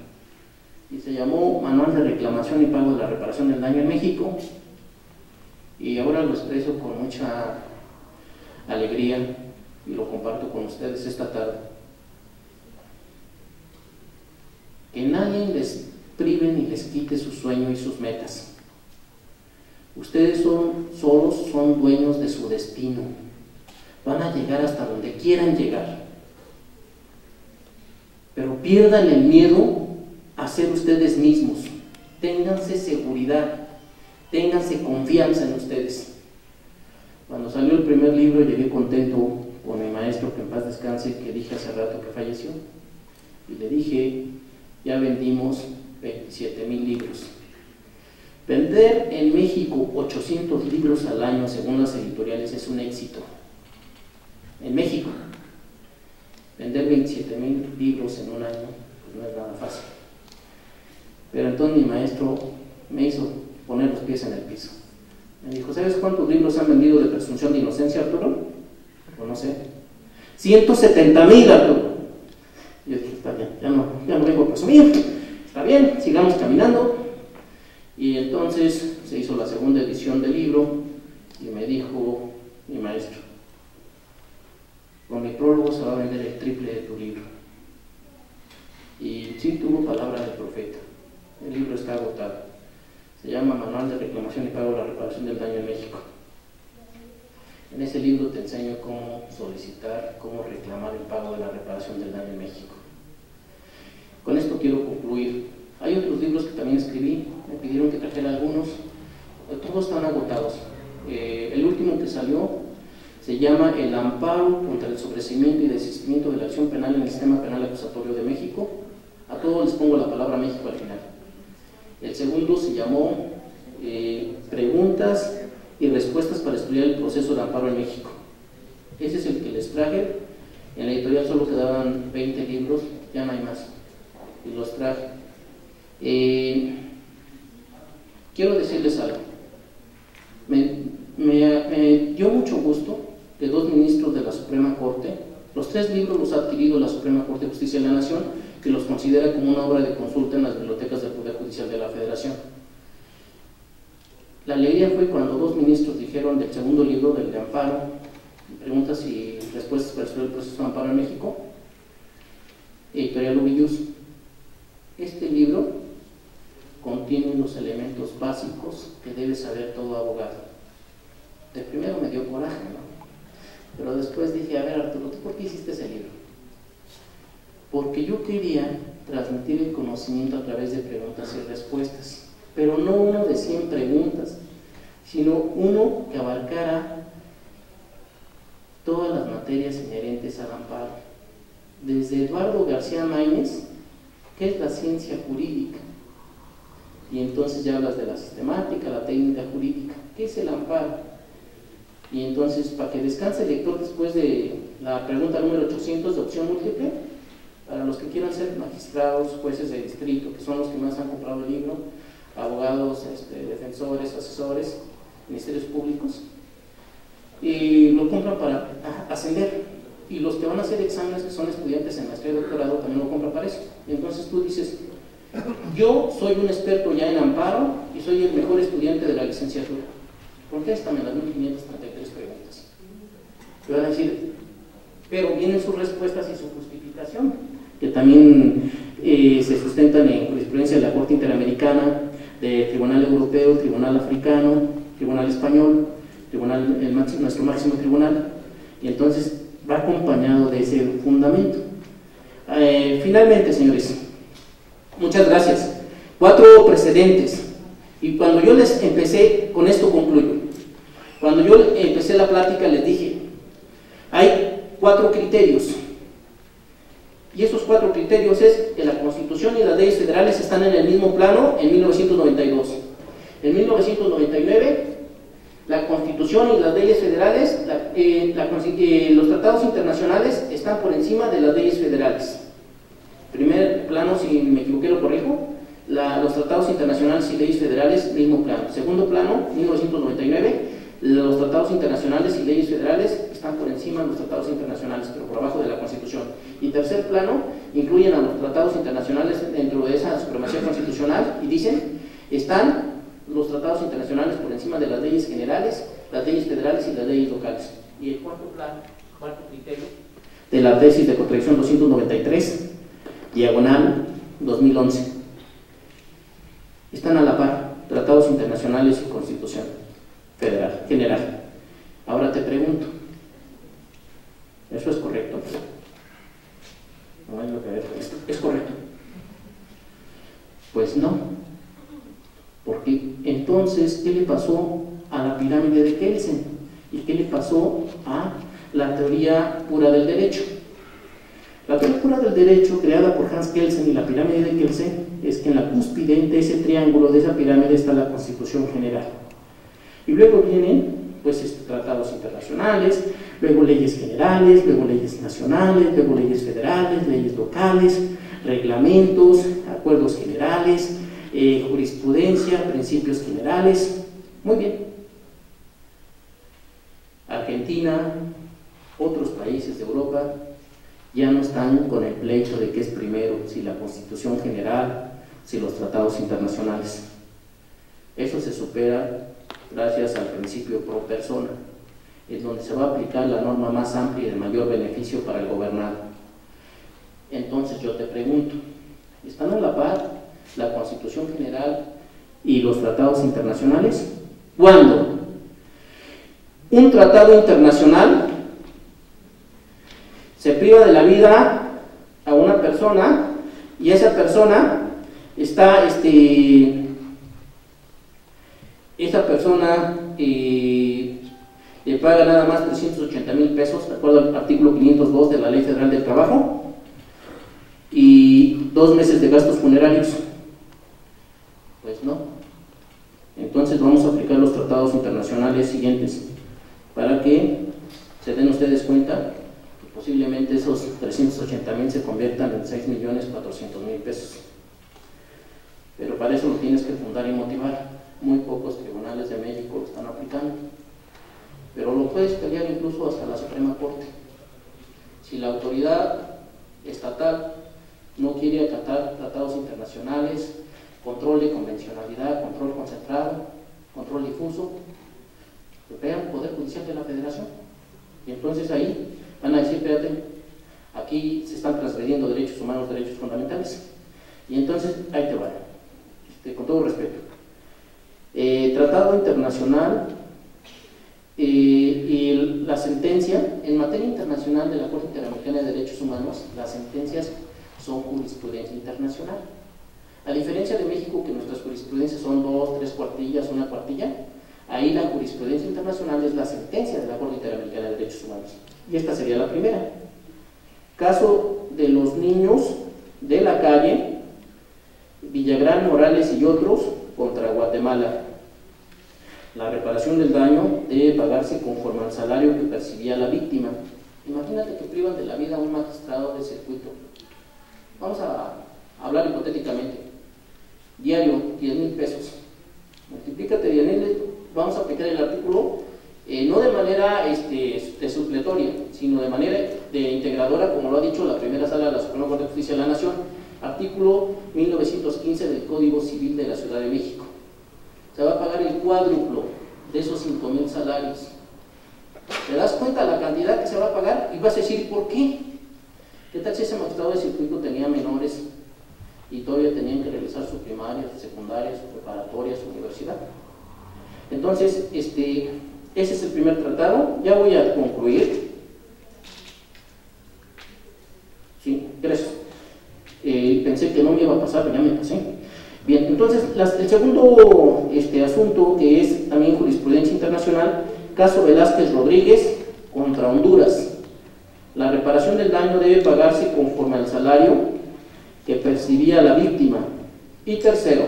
Y se llamó Manual de Reclamación y Pago de la Reparación del Daño en México. Y ahora lo expreso con mucha alegría y lo comparto con ustedes esta tarde. Que nadie les prive ni les quite su sueño y sus metas. Ustedes solos son dueños de su destino. Van a llegar hasta donde quieran llegar. Pero pierdan el miedo a ser ustedes mismos. Ténganse seguridad, ténganse confianza en ustedes. Cuando salió el primer libro llegué contento con mi maestro, que en paz descanse, que dije hace rato que falleció. Y le dije, ya vendimos 27,000 libros. Vender en México 800 libros al año, según las editoriales, es un éxito. En México, vender 27,000 libros en un año, pues no es nada fácil. Pero entonces mi maestro me hizo poner los pies en el piso. Me dijo, ¿sabes cuántos libros han vendido de presunción de inocencia, Arturo? Pues no sé. 170,000, Arturo. Y yo dije, está bien, ya no vengo a presumir. Está bien, sigamos caminando. Y entonces se hizo la segunda edición del libro y me dijo mi maestro, con mi prólogo se va a vender el triple de tu libro. Y sí, tuvo palabra del profeta. El libro está agotado. Se llama Manual de Reclamación y Pago de la Reparación del Daño en México. En ese libro te enseño cómo solicitar, cómo reclamar el pago de la reparación del daño en México. Con esto quiero concluir. Hay otros libros que también escribí, me pidieron que trajera algunos, todos están agotados. El último que salió se llama El amparo contra el sobreseimiento y desistimiento de la acción penal en el sistema penal acusatorio de México. A todos les pongo la palabra México al final. El segundo se llamó Preguntas y respuestas para estudiar el proceso de amparo en México. Ese es el que les traje. En la editorial solo quedaban 20 libros, ya no hay más, y los traje. Quiero decirles algo. Me dio mucho gusto que 2 ministros de la Suprema Corte, los 3 libros los ha adquirido la Suprema Corte de Justicia de la Nación, que los considera como una obra de consulta en las bibliotecas del Poder Judicial de la Federación. La alegría fue cuando 2 ministros dijeron del segundo libro, del de amparo, preguntas y respuestas para estudiar el proceso de amparo en México, editorial Uvillus, este libro contiene los elementos básicos que debe saber todo abogado. De primero me dio coraje, ¿no? Pero después dije, a ver, Arturo, ¿tú por qué hiciste ese libro? Porque yo quería transmitir el conocimiento a través de preguntas y respuestas, pero no uno de 100 preguntas, sino uno que abarcara todas las materias inherentes al amparo. Desde Eduardo García Maínez, ¿qué es la ciencia jurídica? Y entonces ya hablas de la sistemática, la técnica jurídica. ¿Qué es el amparo? Y entonces, para que descanse el lector después de la pregunta número 800 de opción múltiple, para los que quieran ser magistrados, jueces de distrito, que son los que más han comprado el libro, abogados, defensores, asesores, ministerios públicos, y lo compran para ascender. Y los que van a hacer exámenes, que son estudiantes en maestría y doctorado, también lo compran para eso. Y entonces tú dices, yo soy un experto ya en amparo y soy el mejor estudiante de la licenciatura. Contéstame las 1533 preguntas. Te van a decir, pero vienen sus respuestas y su justificación, que también se sustentan en jurisprudencia de la Corte Interamericana, de Tribunal Europeo, Tribunal Africano, Tribunal Español, nuestro máximo tribunal, y entonces va acompañado de ese fundamento. Finalmente, señores, muchas gracias. 4 precedentes, y cuando yo les empecé, con esto concluyo, cuando yo empecé la plática les dije, hay 4 criterios, y esos 4 criterios es que la Constitución y las leyes federales están en el mismo plano en 1992. En 1999, la Constitución y las leyes federales, los tratados internacionales están por encima de las leyes federales. Primer plano, si me equivoqué lo corrijo, los tratados internacionales y leyes federales, mismo plano. Segundo plano, 1999, los tratados internacionales y leyes federales están por encima de los tratados internacionales, pero por abajo de la Constitución. Y tercer plano, incluyen a los tratados internacionales dentro de esa supremacía constitucional y dicen, están los tratados internacionales por encima de las leyes generales, las leyes federales y las leyes locales. Y el cuarto plano, cuarto criterio, de la tesis de contradicción 293, diagonal 2011. Están a la par, tratados internacionales y constitución federal, general. Ahora te pregunto, ¿eso es correcto? No es lo que ¿es correcto? Pues no, porque entonces, ¿qué le pasó a la pirámide de Kelsen? ¿Y qué le pasó a la teoría pura del derecho? La teoría pura del derecho, creada por Hans Kelsen, y la pirámide de Kelsen, es que en la cúspide de ese triángulo, de esa pirámide, está la Constitución General. Y luego vienen, pues, tratados internacionales, luego leyes generales, luego leyes nacionales, luego leyes federales, leyes locales, reglamentos, acuerdos generales, jurisprudencia, principios generales. Muy bien. Argentina, otros países de Europa, ya no están con el pleito de qué es primero, si la Constitución General, si los tratados internacionales. Eso se supera gracias al principio pro persona, en donde se va a aplicar la norma más amplia y de mayor beneficio para el gobernado. Entonces yo te pregunto, ¿están a la par la Constitución General y los tratados internacionales? ¿Cuándo un tratado internacional se priva de la vida a una persona y esa persona está, esa persona le paga nada más 380,000 pesos, de acuerdo al artículo 502 de la Ley Federal del Trabajo, y 2 meses de gastos funerarios? Pues no. Entonces vamos a aplicar los tratados internacionales siguientes para que se den ustedes cuenta que posiblemente esos 380,000 se conviertan en 6,400,000 pesos. Pero para eso lo tienes que fundar y motivar. Muy pocos tribunales de México lo están aplicando, pero lo puedes pelear incluso hasta la Suprema Corte. Si la autoridad estatal no quiere acatar tratados internacionales, control de convencionalidad, control concentrado, control difuso, lo pega el Poder Judicial de la Federación. Y entonces ahí van a decir, espérate, aquí se están transgrediendo derechos humanos, derechos fundamentales. Y entonces ahí te va, con todo respeto. Tratado internacional y la sentencia, en materia internacional de la Corte Interamericana de Derechos Humanos, las sentencias son jurisprudencia internacional. A diferencia de México, que nuestras jurisprudencias son 2, 3 cuartillas, 1 cuartilla, ahí la jurisprudencia internacional es la sentencia de la Corte Interamericana de Derechos Humanos. Y esta sería la primera. Caso de los niños de la calle, Villagrán, Morales y otros, contra Guatemala. La reparación del daño debe pagarse conforme al salario que percibía la víctima. Imagínate que privan de la vida a un magistrado de circuito. Vamos a hablar hipotéticamente. Diario, 10,000 pesos. Multiplícate 10,000, vamos a aplicar el artículo, no de manera supletoria, sino de manera integradora, como lo ha dicho la primera sala de la Suprema Corte de Justicia de la Nación, artículo 1915 del Código Civil de la Ciudad de México. Se va a pagar el cuádruplo de esos 5,000 salarios. ¿Te das cuenta la cantidad que se va a pagar? Y vas a decir, ¿por qué? ¿Qué tal si ese magistrado de circuito tenía menores y todavía tenían que realizar su primaria, su secundaria, su preparatoria, su universidad? Entonces, ese es el primer tratado. Ya voy a concluir. Sí, gracias. Pensé que no me iba a pasar, pero ya me pasé. Bien, entonces, el segundo asunto, que es también jurisprudencia internacional, caso Velázquez Rodríguez contra Honduras. La reparación del daño debe pagarse conforme al salario que percibía la víctima. Y tercero,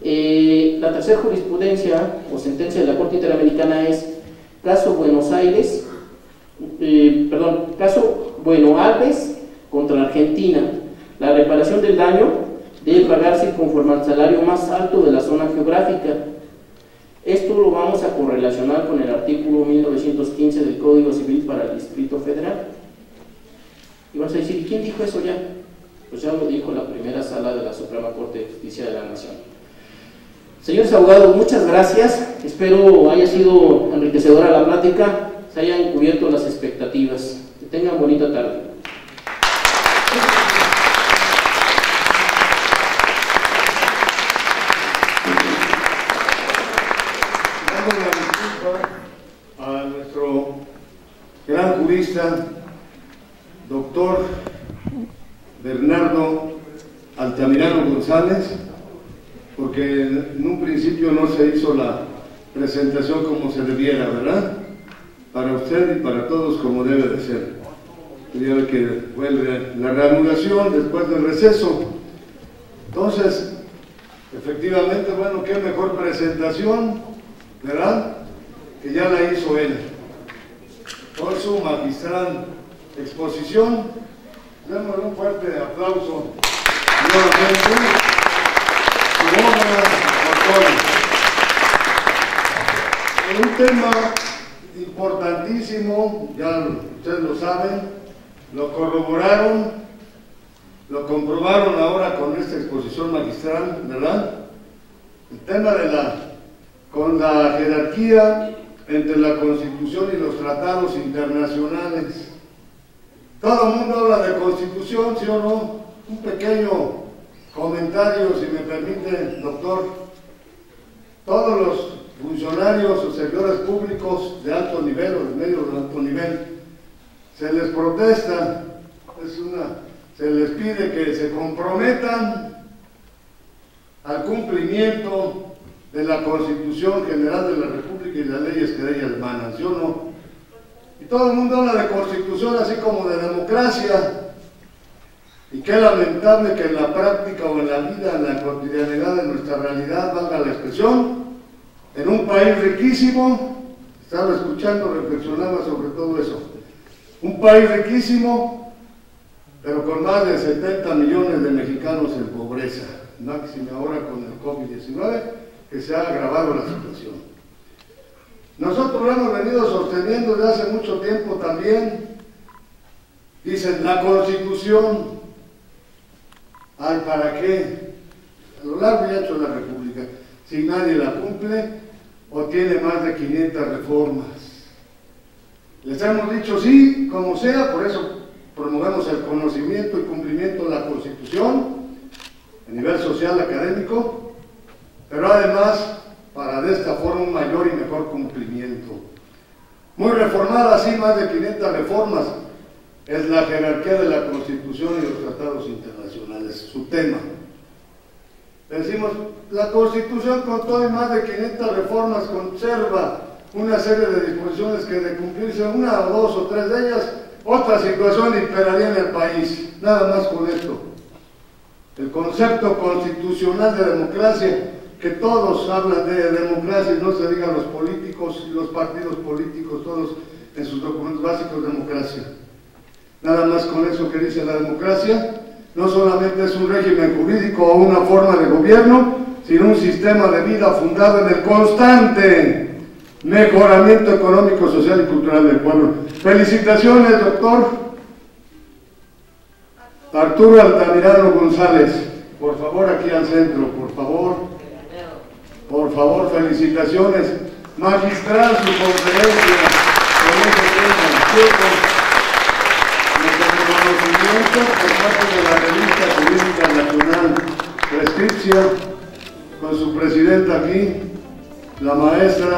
la tercera jurisprudencia o sentencia de la Corte Interamericana es caso Buenos Aires, caso Bueno Alves contra Argentina. La reparación del daño debe pagarse conforme al salario más alto de la zona geográfica. Esto lo vamos a correlacionar con el artículo 1915 del Código Civil para el Distrito Federal. Y vas a decir, ¿quién dijo eso ya? Pues ya lo dijo la primera sala de la Suprema Corte de Justicia de la Nación. Señores abogados, muchas gracias. Espero haya sido enriquecedora la plática, se hayan cubierto las expectativas. Que tengan bonita tarde. Damos la disculpa a nuestro gran jurista, doctor Bernardo Altamirano González, porque en un principio no se hizo la presentación como se debiera, ¿verdad? Para usted y para todos como debe de ser. Ya que fue la reanudación después del receso. Entonces, efectivamente, bueno, qué mejor presentación, ¿verdad? Que ya la hizo él. Por su magistral exposición, démosle un fuerte aplauso nuevamente. En un tema importantísimo, ya ustedes lo saben, lo corroboraron, lo comprobaron ahora con esta exposición magistral, ¿verdad? El tema de con la jerarquía entre la Constitución y los tratados internacionales. Todo el mundo habla de Constitución, ¿sí o no? Un pequeño comentario, si me permite, doctor. Todos los funcionarios o servidores públicos de alto nivel o de medio de alto nivel, se les protesta, se les pide que se comprometan al cumplimiento de la Constitución General de la República y las leyes que de ella emanan, ¿sí o no? Y todo el mundo habla de Constitución así como de democracia. Y qué lamentable que en la práctica o en la vida, en la cotidianidad de nuestra realidad, valga la expresión, en un país riquísimo, estaba escuchando, reflexionaba sobre todo eso, un país riquísimo, pero con más de 70 millones de mexicanos en pobreza, máxime ahora con el COVID-19, que se ha agravado la situación. Nosotros lo hemos venido sosteniendo desde hace mucho tiempo también. Dicen, la Constitución, ay, ¿para qué? A lo largo y ancho de la República, si nadie la cumple o tiene más de 500 reformas. Les hemos dicho sí, como sea, por eso promovemos el conocimiento y cumplimiento de la Constitución a nivel social, académico, pero además para de esta forma un mayor y mejor cumplimiento. Muy reformada, sí, más de 500 reformas, es la jerarquía de la Constitución y los tratados internacionales, su tema. Decimos, la Constitución con todo y más de 500 reformas conserva una serie de disposiciones que de cumplirse una o dos o tres de ellas, otra situación imperaría en el país. Nada más con esto. El concepto constitucional de democracia, que todos hablan de democracia y no se digan los políticos y los partidos políticos, todos en sus documentos básicos, democracia. Nada más con eso que dice la democracia, no solamente es un régimen jurídico o una forma de gobierno, sino un sistema de vida fundado en el constante mejoramiento económico, social y cultural del pueblo. Felicitaciones, doctor Arturo Altamirano González. Por favor, aquí al centro, por favor. Por favor, felicitaciones. Magistral su conferencia con ese tema. Reconocimiento por parte de la revista jurídica nacional Prescripcia, con su presidenta aquí, la maestra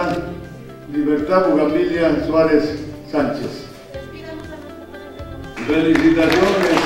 Libertad Bugambilia Suárez Sánchez. Felicitaciones.